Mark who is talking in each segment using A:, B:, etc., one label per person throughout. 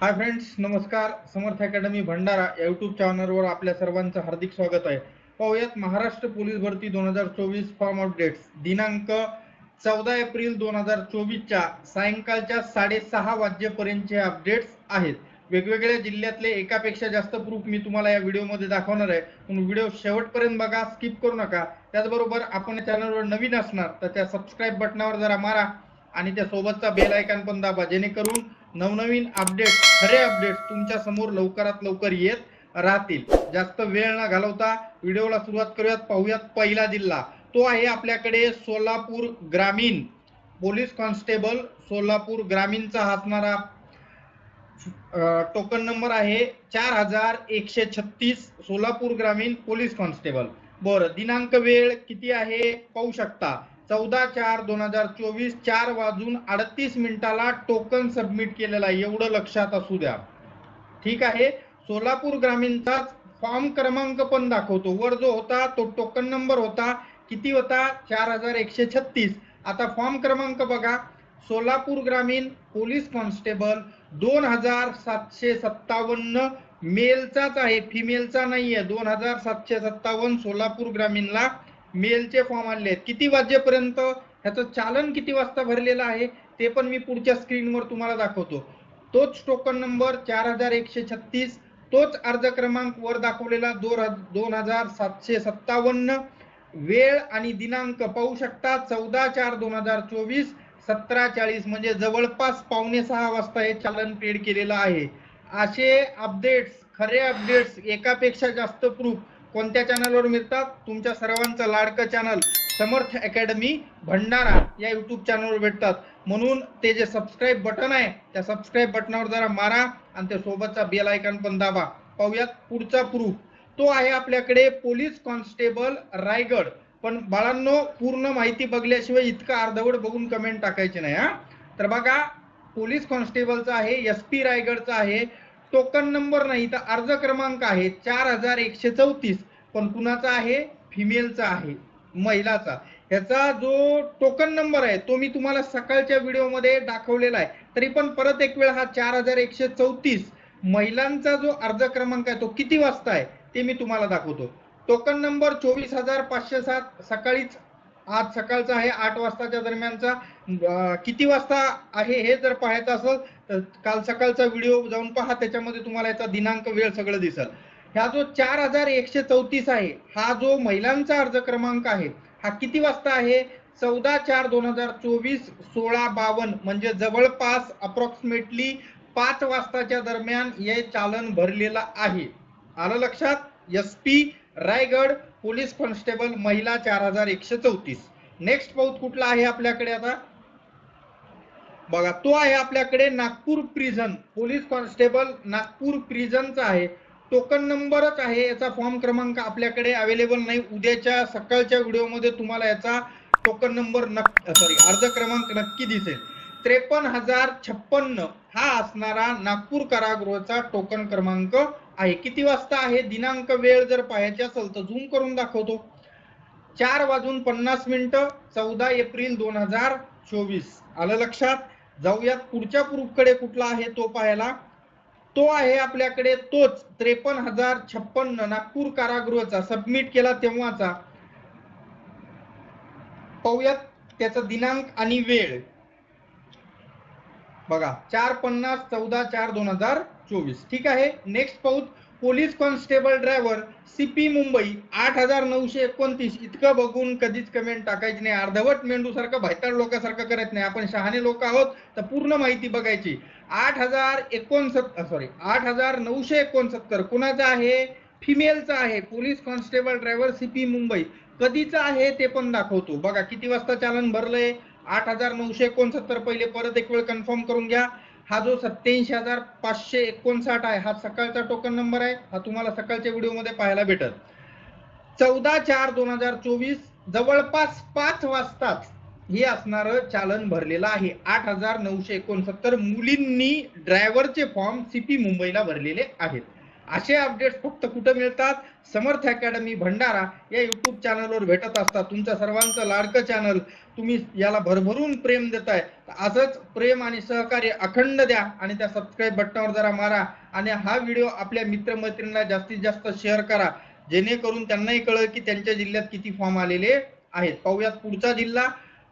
A: Hi friends, नमस्कार. समर्थ academy Bhandara या YouTube चॅनलवर आपल्या सर्वांचं हार्दिक स्वागत आहे. पाहूयात महाराष्ट्र पोलीस भरती 2024 फॉर्म अपडेट्स दिनांक 14 एप्रिल 2024च्या सायंकाळच्या 6:30 वाजेपर्यंतचे अपडेट्स आहेत. वेगवेगळ्या जिल्ह्यातले एकापेक्षा जास्त प्रूफ मी तुम्हाला या व्हिडिओमध्ये दाखवणार आहे, म्हणून व्हिडिओ शेवटपर्यंत बघा, स्किप करू नका. त्याचबरोबर आपण या चॅनलवर नवीन असणार तर त्या सबस्क्राईब बटनावर जरा मारा आणि त्या सोबतचा बेल आयकॉन पण दाबा, जेणेकरून नवनवीन अपडेट्स, खरे अपडेट्स तुमच्या समोर लवकरात लवकर येत राहतील. जास्त वेळ न घालवता व्हिडिओला सुरुवात करूयात. पाहूयात पहिला जिल्हा, तो आहे आपल्याकडे सोलापूर ग्रामीण. पोलीस कॉन्स्टेबल सोलापूर ग्रामीणचा असणारा टोकन नंबर आहे 4136. सोलापूर ग्रामीण पोलीस कॉन्स्टेबल. बरं, दिनांक वेळ किती आहे पाहू शकता, 14/4/2024 4:38 टोकन सबमिट केलेला आहे. एवढं लक्षात असू द्या, ठीक आहे. सोलापूर ग्रामीणचा फॉर्म क्रमांक पण दाखवतो. वर जो होता तो टोकन नंबर होता, किती होता, 4136. आता फॉर्म क्रमांक बघा, सोलापूर ग्रामीण पोलीस कॉन्स्टेबल 2757 मेलचाच आहे, फिमेलचा नाहीये. 2757 सोलापूर ग्रामीणला मेलचे फॉर्म आले आहेत. किती वाजेपर्यंत, ह्याचं चालन किती वाजता भरलेलं आहे ते पण मी पुढच्या स्क्रीनवर तुम्हाला दाखवतो. तोच टोकन नंबर 4136, तोच अर्ज क्रमांक वर दाखवलेला 2757. वेळ आणि दिनांक पाहू शकता, 14/4/2024 17:40, म्हणजे जवळपास 5:45 वाजता हे चालन पेड केलेलं आहे. असे अपडेट्स, खरे अपडेट्स, एकापेक्षा जास्त प्रूफ कोणत्या चॅनलवर मिळतात? तुमच्या सर्वांचं लाडकं चॅनल समर्थ अकॅडमी भंडारा या यूट्यूब चॅनलवर भेटतात. म्हणून ते जे सबस्क्राईब बटन आहे त्या सबस्क्राईब बटनावर जरा मारा आणि त्या सोबतचा बेल आयकॉन पण दाबा. पाहूयात पुढचा प्रूफ, तो आहे आपल्याकडे पोलीस कॉन्स्टेबल रायगड. पण बाळांनो, पूर्ण माहिती बघल्याशिवाय इतका अर्धवट बघून कमेंट टाकायची नाही हा. तर बघा, पोलीस कॉन्स्टेबलचा आहे, SP रायगडचा आहे. टोकन नंबर नाही तर अर्ज क्रमांक आहे 4134, पण कुणाचा आहे, फिमेलचा आहे, महिलाचा. ह्याचा जो टोकन नंबर आहे तो मी तुम्हाला सकाळच्या व्हिडिओमध्ये दाखवलेला आहे. तरी पण परत एक वेळ, हा 4134 महिलांचा जो अर्ज क्रमांक आहे तो किती वाजता आहे ते मी तुम्हाला दाखवतो. टोकन नंबर 24507 सकाळीच, आज सकाळचा आहे, 8 वाजताच्या दरम्यानचा. किती वाजता आहे हे जर पाहायचं असेल तर काल सकाळचा व्हिडिओ जाऊन पहा, त्याच्यामध्ये तुम्हाला याचा दिनांक वेळ सगळं दिसेल. ह्या जो 4134 आहे, हा जो महिलांचा अर्ज क्रमांक आहे, हा किती वाजता आहे, 14/4/2024 16:52, म्हणजे जवळपास अप्रॉक्सिमेटली 5 वाजताच्या दरम्यान हे चालन भरलेलं आहे. आलं लक्षात? SP रायगड पोलीस कॉन्स्टेबल महिला 4134. नेक्स्ट पाऊत कुठला आहे आपल्याकडे आता बघा, तो आहे आपल्याकडे Nagpur prison police constable. Nagpur प्रिझनचा आहे, टोकन नंबरच आहे, याचा फॉर्म क्रमांक आपल्याकडे अवेलेबल नाही. उद्याच्या सकाळच्या व्हिडिओमध्ये तुम्हाला याचा टोकन नंबर अर्ज क्रमांक नक्की दिसेल. 53,056 हा असणारा नागपूर कारागृहाचा टोकन क्रमांक आहे. किती वाजता आहे, दिनांक वेळ जर पाहायची असेल तर झूम करून दाखवतो. 4:50 14 एप्रिल 2024. आलं लक्षात? जाऊयात पुढच्या प्रूफ कडे, कुठला आहे तो पाहायला. तो आहे आपल्याकडे तोच 53,056 नागपूर कारागृहाचा, सबमिट केला तेव्हाचा. पाहूयात त्याचा दिनांक आणि वेळ बघा, 4:50 14/4/2024. ठीक आहे. नेक्स्ट पाहूत, police constable driver CP Mumbai 8,929. इतकं बघून कधीच कमेंट टाकायची नाही. अर्धवट मेंदू सारखं भायताळ लोकांसारखं करत नाही. आपण शहाणे लोक आहोत तर पूर्ण माहिती बघायची. 8,969 कुणाचा आहे, फिमेलचा आहे. Police constable driver CP Mumbai. कधीचा आहे ते पण दाखवतो. बघा किती वाजता चालन भरलंय, 8,969. पहिले परत एक वेळ कन्फर्म करून घ्या. हा जो 87,559 आहे, हा सकाळचा टोकन नंबर आहे. हा तुम्हाला सकाळच्या व्हिडिओमध्ये पाहायला भेटल. 14/4/2024 जवळपास 5 वाजताच हे असणारं चालन भरलेलं आहे. 8,969 मुलींनी ड्रायव्हरचे फॉर्म CP मुंबईला भरलेले आहेत. असे अपडेट्स फक्त कुठे मिळतात? समर्थ अकॅडमी भंडारा या युट्यूब चॅनलवर भेटत असतात. तुमच्या सर्वांचं लाडकं चॅनल, तुम्ही याला भरभरून प्रेम देताय. असंच प्रेम आणि सहकार्य अखंड द्या आणि त्या सबस्क्राईब बटनावर जरा मारा आणि हा व्हिडिओ आपल्या मित्रमैत्रिणींना जास्तीत जास्त शेअर करा, जेणेकरून त्यांनाही कळेल की त्यांच्या जिल्ह्यात किती फॉर्म आलेले आहेत. पाहूयात पुढचा जिल्हा,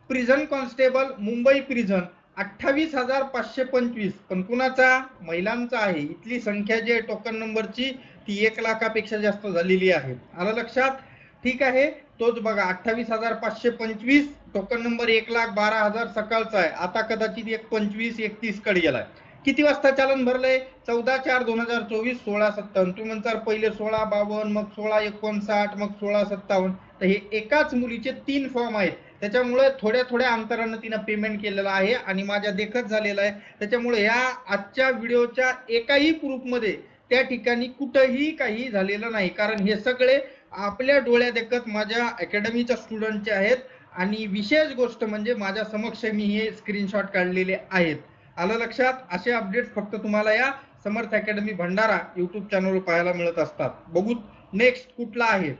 A: प्रिझन कॉन्स्टेबल मुंबई प्रिझन 28,525. पण कुणाचा? महिलांचा आहे. इथली संख्या जी आहे टोकन नंबरची ती 1 लाखापेक्षा जास्त झालेली आहे. आलं लक्षात? ठीक आहे, तोच बघा 28,525 टोकन नंबर 1,12,000 सकाळचा आहे. आता कदाचित 1,25-1,30 कडे गेलाय. किती वाजता चालन भरलंय? 14/4/2024 16:57. तुम्ही म्हणताल पहिले 16:52, मग 16:59, मग 16:57. तर हे एकाच मुलीचे 3 फॉर्म आहेत. त्याच्यामुळे थोड्या थोड्या अंतरानं तिनं पेमेंट केलेलं आहे आणि माझ्या देखत झालेलं आहे. त्याच्यामुळे या आजच्या व्हिडिओच्या एकाही प्रूफमध्ये त्या ठिकाणी कुठंही काही झालेलं नाही, कारण हे सगळे आपल्या डोळ्या देखत माझ्या अकॅडमीच्या स्टुडंटचे आहेत. आणि विशेष गोष्ट म्हणजे माझ्या समक्ष मी हे स्क्रीनशॉट काढलेले आहेत. आलं लक्षात? असे अपडेट्स फक्त तुम्हाला या समर्थ अकॅडमी भंडारा युट्यूब चॅनलवर पाहायला मिळत असतात. बघू नेक्स्ट कुठला आहे.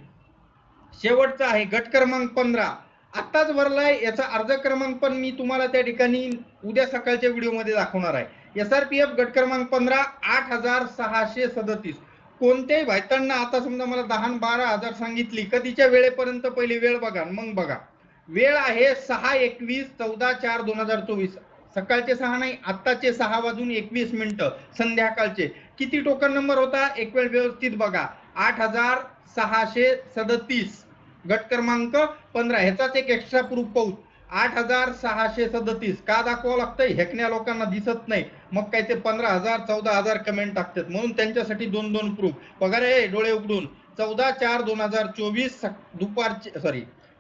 A: शेवटचा आहे गट क्रमांक 15. आत्ताच भरलाय. याचा अर्ज क्रमांक पण मी तुम्हाला त्या ठिकाणी उद्या सकाळच्या व्हिडिओमध्ये दाखवणार आहे. SRPF गट क्रमांक 15 8,637. कोणत्याही भायतांना आता समजा मला 10-12,000 सांगितली, कधीच्या वेळेपर्यंत पहिले वेळ बघा मग बघा. वेळ आहे 6:21 14/4/2024. सकाळचे 6 नाही, आत्ताचे 6:21 संध्याकाळचे. किती टोकन नंबर होता? एक वेळ व्यवस्थित बघा. 8,637 गट क्रमांक 15. ह्याचाच एक एक्स्ट्रा प्रूफ पाहू. 8,637 का दाखवावं लागतंय? हेकण्या लोकांना दिसत नाही, मग काय ते 15,000 14,000 कमेंट टाकतात, म्हणून त्यांच्यासाठी 2-2 प्रूफ. बघा रे डोळे उघडून. 14/4/2024 दुपारचे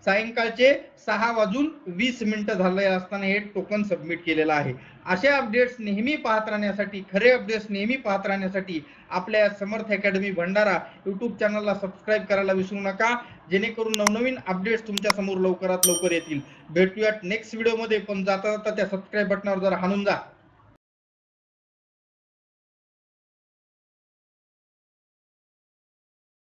A: सायंकाळचे 6:20 झाले असताना हे टोकन सबमिट केलेलं आहे. असे अपडेट्स नेहमी पाहत राहण्यासाठी, खरे अपडेट्स नेहमी पाहत राहण्यासाठी आपल्या समर्थ अकॅडमी भंडारा युट्यूब चॅनलला सबस्क्राईब करायला विसरू नका, जेणेकरून नवनवीन अपडेट्स तुमच्या समोर लवकरात लवकर येतील. भेटूयात नेक्स्ट व्हिडिओमध्ये. पण जाता जाता त्या सबस्क्राईब बटनावर जरा हाणून जा.